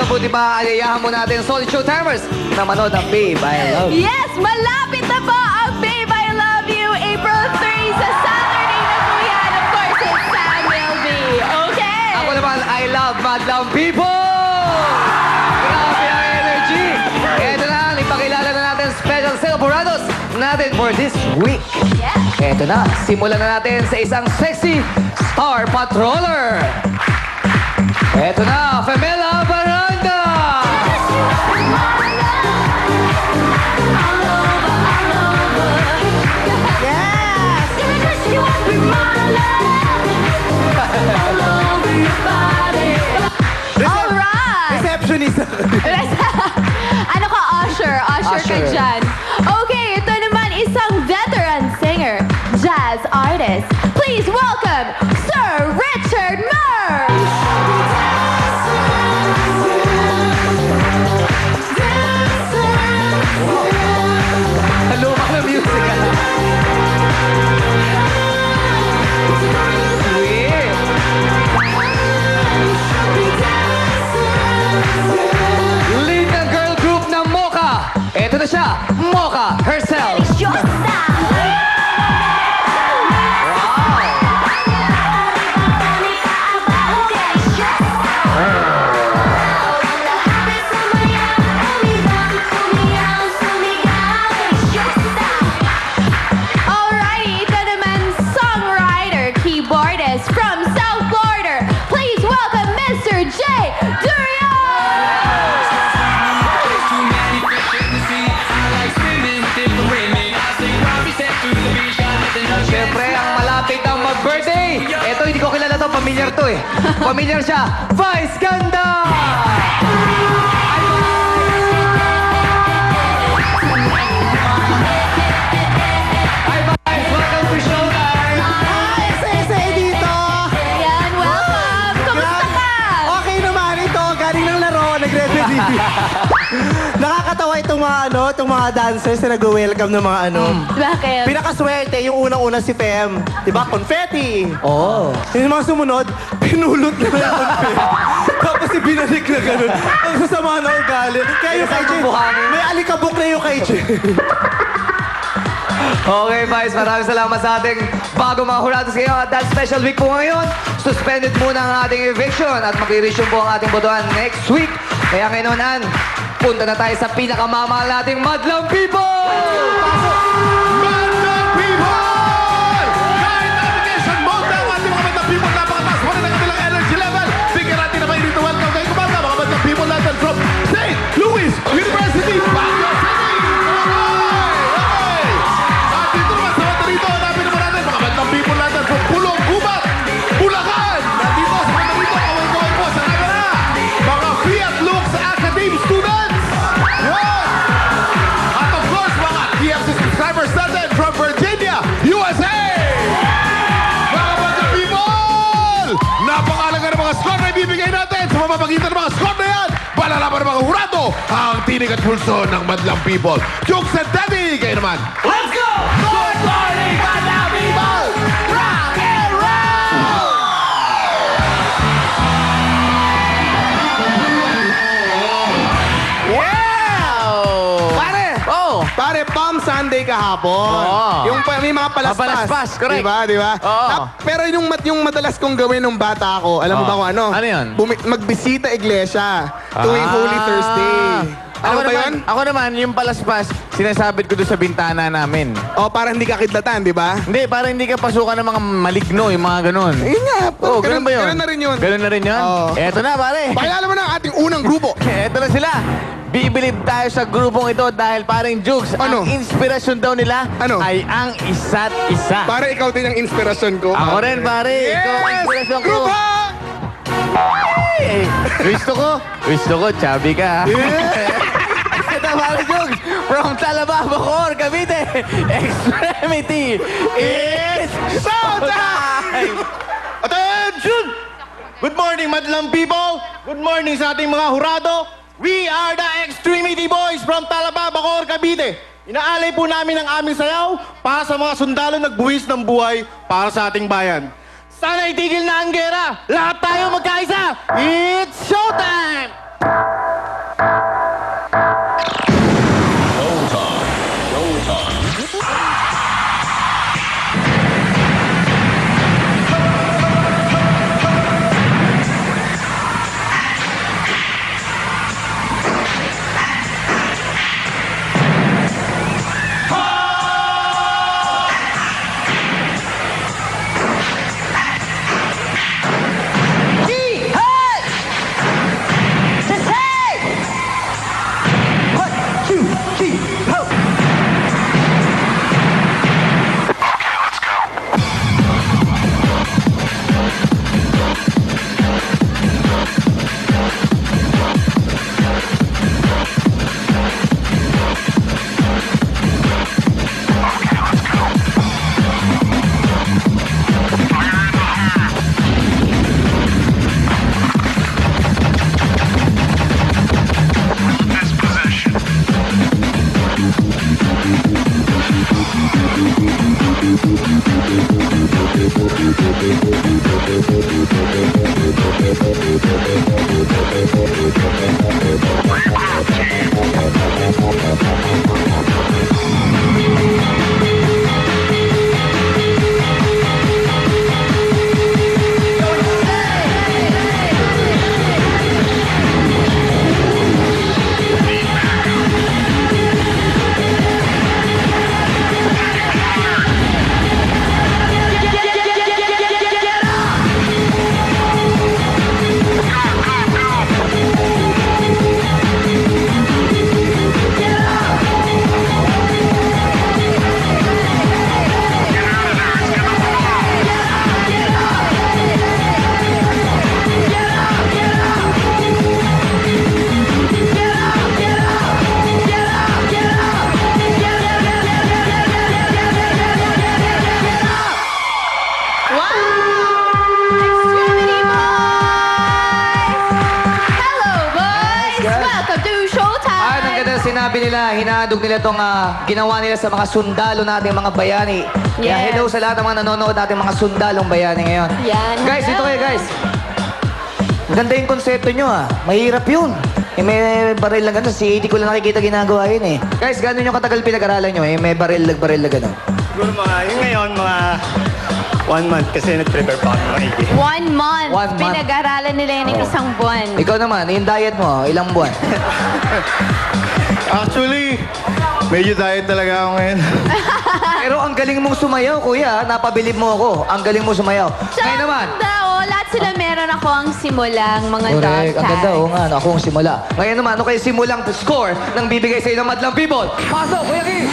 mabuti pa, ayayahan mo natin solid show timers na manood ang Babe, I Love You. Yes, malapit na po ang Babe, I Love You, April 3 sa Saturday na po yan. Of course, it's Samuel V. Okay? Ako naman, I love madlang people! Grabe ang energy! Ito na, ipakilala na natin special celebrados natin for this week. Yes. Ito na, simulan na natin sa isang sexy Star Patroller. Ito na, Femela Baranda! Alright! Receptionist. Ano ka, Usher? Usher ka Usher. dyan. Okay, ito naman isang veteran singer, jazz artist. Please welcome Sir Richard Murs! Lumang na music, Sweet! Lead ng girl group ng Mocha. Ito na siya, Mocha herself. Alrighty, ito naman songwriter, keyboardist from South Florida. Please welcome Mr. J. Durian! Siyempre, ang malapit ang mag-birthday. Ito, hindi ko kilala to. Pamilyar to eh. Pamilyar siya. Vice Ganda! Hi, Vice! Welcome to Showtime! Hi, Sese dito. Ayan, welcome! Kumusta ka? Okay naman ito. Galing ng laro. Nagre-ready. Nakakatawa itong mga dancers na nag-welcome ng mga Bakit? Pinakaswerte, yung unang-una si Fem. Diba? Confetti. Oh. Yung mga sumunod, pinulot na yung confetti. Tapos ibinalik na ganun. Ang sasama na ugali. Kaya yung kay Jay, may alikabok na yung kay Jay. Okay, Vice. Maraming salamat sa ating bago mga hurados ngayon. At that special week po ngayon, suspended muna ang ating eviction at mag-resume po ang ating botohan next week. Kaya ngayon, punta na tayo sa pinakamamahal nating Madlang People! Madlang People! Kahit application mode na ang ating mga Madlang People, napakataas pa rin ang kanilang energy level. Bigyan natin na may rito welcome kayo kumanda, mga Madlang People natin from St. Louis University, Baguio City! Okay! At dito naman sa mata rito, hanapin naman natin mga Madlang People natin from Pulong, Gubat, Bulacan! Nandito sa mata rito, kaway-kaway po sa camera, mga Fiat Lux Academy students! Yan! At of course, mga TFC subscribers natin from Virginia, USA! Mga Madlang People! Napakalaga ng mga score na ibibigay natin sa mamamagitan ng mga score na yan. Palalaman ng mga hurado ang tinig at pulso ng Madlang People. Jokes and Daddy, kayo naman. Let's go! Good morning, Madlang People! Rock and roll! Wow! Pare! Oh! Pare, Palm Sunday kahapon. Yung may mga palaspas. Palaspas, correct. Diba? Oo. Pero yung madalas kong gawin nung bata ako, alam mo ba kung ano? Ano yun? Magbisita iglesia tuwing Holy Thursday. Ano ba yun? Ako naman, yung palaspas, sinasabit ko doon sa bintana namin. O, para hindi ka kidlatan, di ba? Hindi, para hindi ka pasukan ng mga maligno, yung mga ganun. Yun nga. Oo, ganun ba yun? Ganun na rin yun. Ganun na rin yun? Oo. Eto na, pare. Pakilala mo na ang ating unang grupo. Eto na sila. Bibilib tayo sa grupong ito dahil paring Jukes, Ano? ang inspirasyon daw nila Ano? ay ang isa't isa. Para ikaw din ang inspirasyon ko. Ako rin, pare. Ikaw ang inspirasyon ko. Grupo! Eh, gusto ko, chubby ka. Ito, pare Jukes, from Talaba, Bacoor, Cavite, Extremity, it's showtime! Attention! Good morning, Madlang People! Good morning sa ating mga hurado! We are the Extremity Boys from Talaba, Bacoor, Cavite. Inaalay po namin ang aming sayaw para sa mga sundalo nagbuwis ng buhay para sa ating bayan. Sana itigil na ang gera! Lahat tayo magkaisa! It's showtime! sinabi nila, hinahadog nila itong ginawa nila sa mga sundalo nating mga bayani. Kaya Yes. hello sa lahat ng mga nanonood nating mga sundalong bayani ngayon. Yan, Guys, hello. ito kayo guys. Ganda yung konsepto nyo Mahirap yun. May baril na gano'n. Si Eddie ko lang nakikita ginagawa yun Guys, gano'n yung katagal pinag-aralan nyo May baril na gano'n. Siguro yung ngayon, mga 1 month kasi nag-prepare pa ako maigi. 1 month. 1 month. Pinag-aralan nila yun ng isang buwan. Ikaw naman, yung diet mo, ilang buwan? Actually, medyo diet talaga ako ngayon. Pero ang galing mong sumayaw, kuya. Napabilib mo ako. Ang galing mo sumayaw. Ngayon naman. Lahat sila meron ako ang simulang mga dog Correct. Ang ganda, tags. nga. Ako ang simula. Ngayon naman, ano kayo simulang score ng bibigay sa inyo ng Madlang People? Pasok, Kuya Kim!